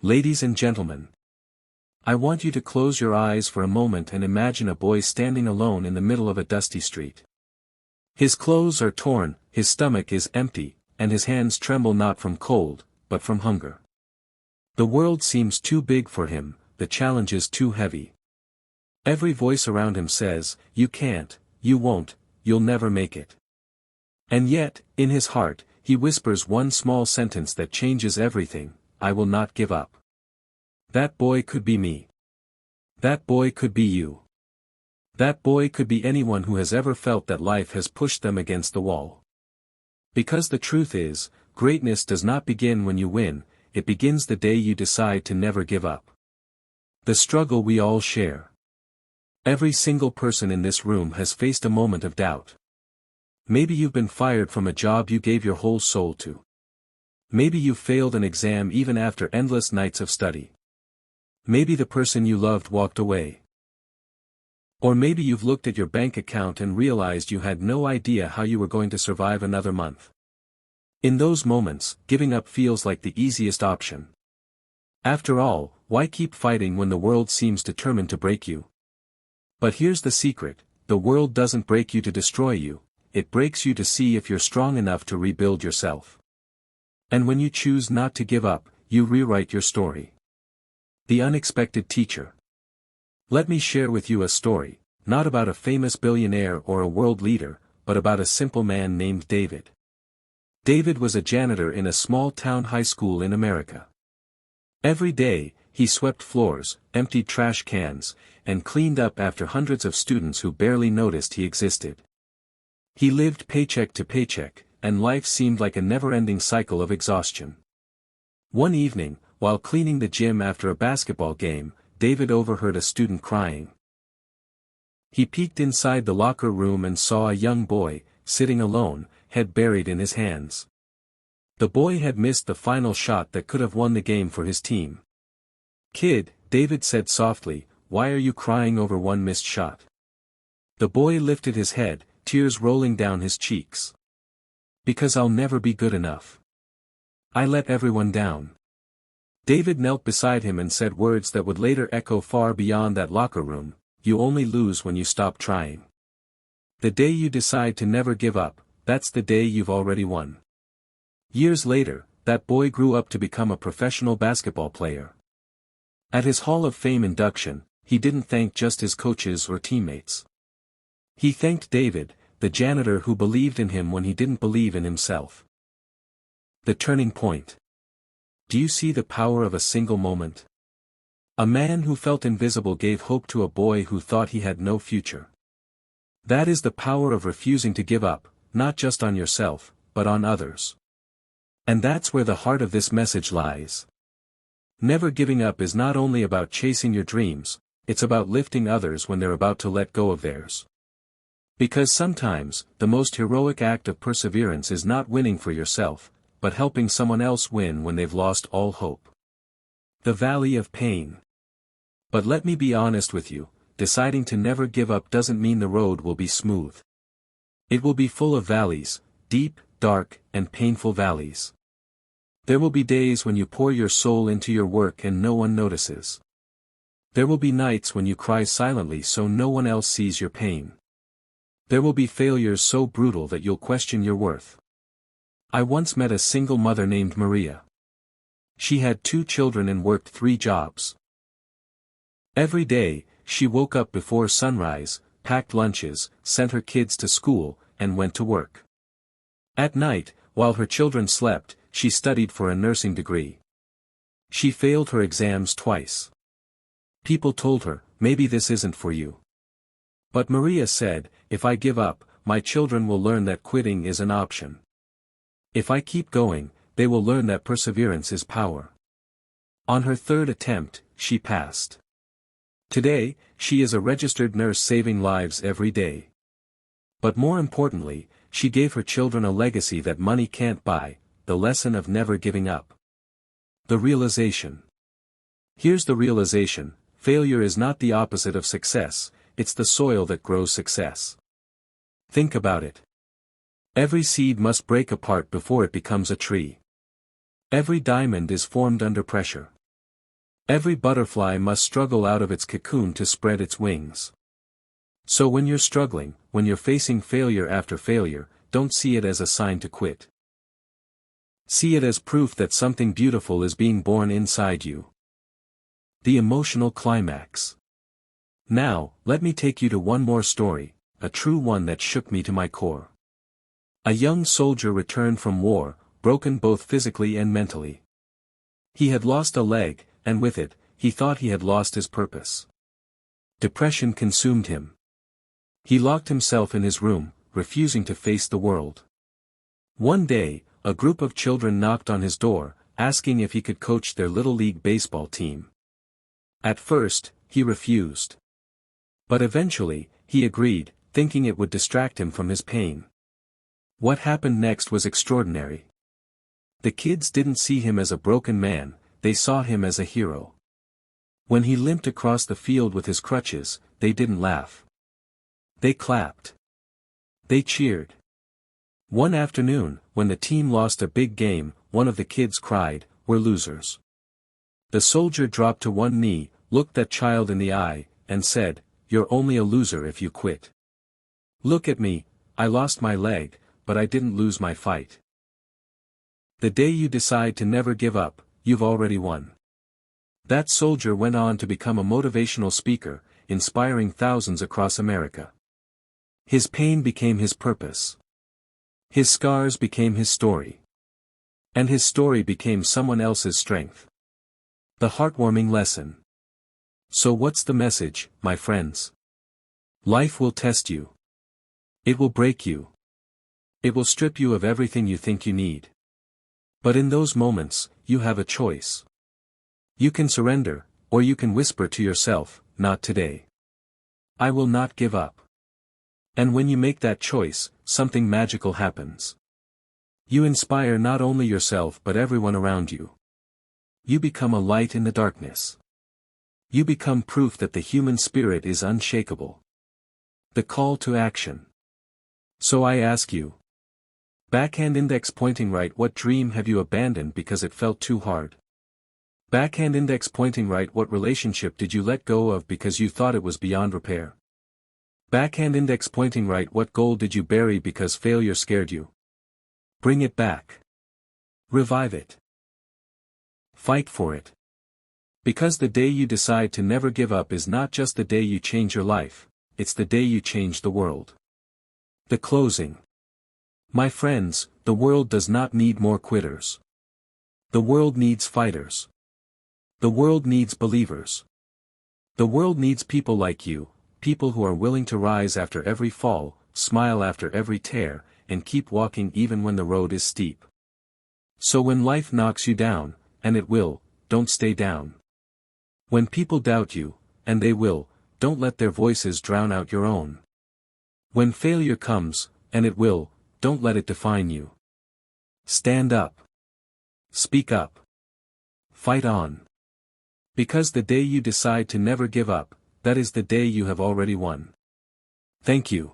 Ladies and gentlemen, I want you to close your eyes for a moment and imagine a boy standing alone in the middle of a dusty street. His clothes are torn, his stomach is empty, and his hands tremble not from cold, but from hunger. The world seems too big for him, the challenge is too heavy. Every voice around him says, "You can't, you won't, you'll never make it." And yet, in his heart, he whispers one small sentence that changes everything: "I will not give up." That boy could be me. That boy could be you. That boy could be anyone who has ever felt that life has pushed them against the wall. Because the truth is, greatness does not begin when you win, it begins the day you decide to never give up. The struggle we all share. Every single person in this room has faced a moment of doubt. Maybe you've been fired from a job you gave your whole soul to. Maybe you failed an exam even after endless nights of study. Maybe the person you loved walked away. Or maybe you've looked at your bank account and realized you had no idea how you were going to survive another month. In those moments, giving up feels like the easiest option. After all, why keep fighting when the world seems determined to break you? But here's the secret: the world doesn't break you to destroy you, it breaks you to see if you're strong enough to rebuild yourself. And when you choose not to give up, you rewrite your story. The unexpected teacher. Let me share with you a story, not about a famous billionaire or a world leader, but about a simple man named David. David was a janitor in a small-town high school in America. Every day, he swept floors, emptied trash cans, and cleaned up after hundreds of students who barely noticed he existed. He lived paycheck to paycheck, and life seemed like a never-ending cycle of exhaustion. One evening, while cleaning the gym after a basketball game, David overheard a student crying. He peeked inside the locker room and saw a young boy, sitting alone, head buried in his hands. The boy had missed the final shot that could have won the game for his team. "Kid," David said softly, "why are you crying over one missed shot?" The boy lifted his head, tears rolling down his cheeks. "Because I'll never be good enough. I let everyone down." David knelt beside him and said words that would later echo far beyond that locker room: "You only lose when you stop trying. The day you decide to never give up, that's the day you've already won." Years later, that boy grew up to become a professional basketball player. At his Hall of Fame induction, he didn't thank just his coaches or teammates. He thanked David, the janitor who believed in him when he didn't believe in himself. The turning point. Do you see the power of a single moment? A man who felt invisible gave hope to a boy who thought he had no future. That is the power of refusing to give up, not just on yourself, but on others. And that's where the heart of this message lies. Never giving up is not only about chasing your dreams, it's about lifting others when they're about to let go of theirs. Because sometimes, the most heroic act of perseverance is not winning for yourself, but helping someone else win when they've lost all hope. The Valley of Pain. But let me be honest with you, deciding to never give up doesn't mean the road will be smooth. It will be full of valleys, deep, dark, and painful valleys. There will be days when you pour your soul into your work and no one notices. There will be nights when you cry silently so no one else sees your pain. There will be failures so brutal that you'll question your worth. I once met a single mother named Maria. She had 2 children and worked 3 jobs. Every day, she woke up before sunrise, packed lunches, sent her kids to school, and went to work. At night, while her children slept, she studied for a nursing degree. She failed her exams twice. People told her, "Maybe this isn't for you." But Maria said, "If I give up, my children will learn that quitting is an option. If I keep going, they will learn that perseverance is power." On her 3rd attempt, she passed. Today, she is a registered nurse saving lives every day. But more importantly, she gave her children a legacy that money can't buy: the lesson of never giving up. The realization. Here's the realization: failure is not the opposite of success, it's the soil that grows success. Think about it. Every seed must break apart before it becomes a tree. Every diamond is formed under pressure. Every butterfly must struggle out of its cocoon to spread its wings. So when you're struggling, when you're facing failure after failure, don't see it as a sign to quit. See it as proof that something beautiful is being born inside you. The emotional climax. Now, let me take you to one more story, a true one that shook me to my core. A young soldier returned from war, broken both physically and mentally. He had lost a leg, and with it, he thought he had lost his purpose. Depression consumed him. He locked himself in his room, refusing to face the world. One day, a group of children knocked on his door, asking if he could coach their little league baseball team. At first, he refused. But eventually, he agreed, thinking it would distract him from his pain. What happened next was extraordinary. The kids didn't see him as a broken man, they saw him as a hero. When he limped across the field with his crutches, they didn't laugh. They clapped. They cheered. One afternoon, when the team lost a big game, one of the kids cried, "We're losers." The soldier dropped to one knee, looked that child in the eye, and said, "You're only a loser if you quit. Look at me, I lost my leg, but I didn't lose my fight. The day you decide to never give up, you've already won." That soldier went on to become a motivational speaker, inspiring thousands across America. His pain became his purpose. His scars became his story. And his story became someone else's strength. The heartwarming lesson. So what's the message, my friends? Life will test you. It will break you. It will strip you of everything you think you need. But in those moments, you have a choice. You can surrender, or you can whisper to yourself, "Not today. I will not give up." And when you make that choice, something magical happens. You inspire not only yourself but everyone around you. You become a light in the darkness. You become proof that the human spirit is unshakable. The call to action. So I ask you. Backhand index pointing right, what dream have you abandoned because it felt too hard? Backhand index pointing right, what relationship did you let go of because you thought it was beyond repair? Backhand index pointing right, what goal did you bury because failure scared you? Bring it back. Revive it. Fight for it. Because the day you decide to never give up is not just the day you change your life, it's the day you change the world. The closing. My friends, the world does not need more quitters. The world needs fighters. The world needs believers. The world needs people like you, people who are willing to rise after every fall, smile after every tear, and keep walking even when the road is steep. So when life knocks you down, and it will, don't stay down. When people doubt you, and they will, don't let their voices drown out your own. When failure comes, and it will, don't let it define you. Stand up. Speak up. Fight on. Because the day you decide to never give up, that is the day you have already won. Thank you.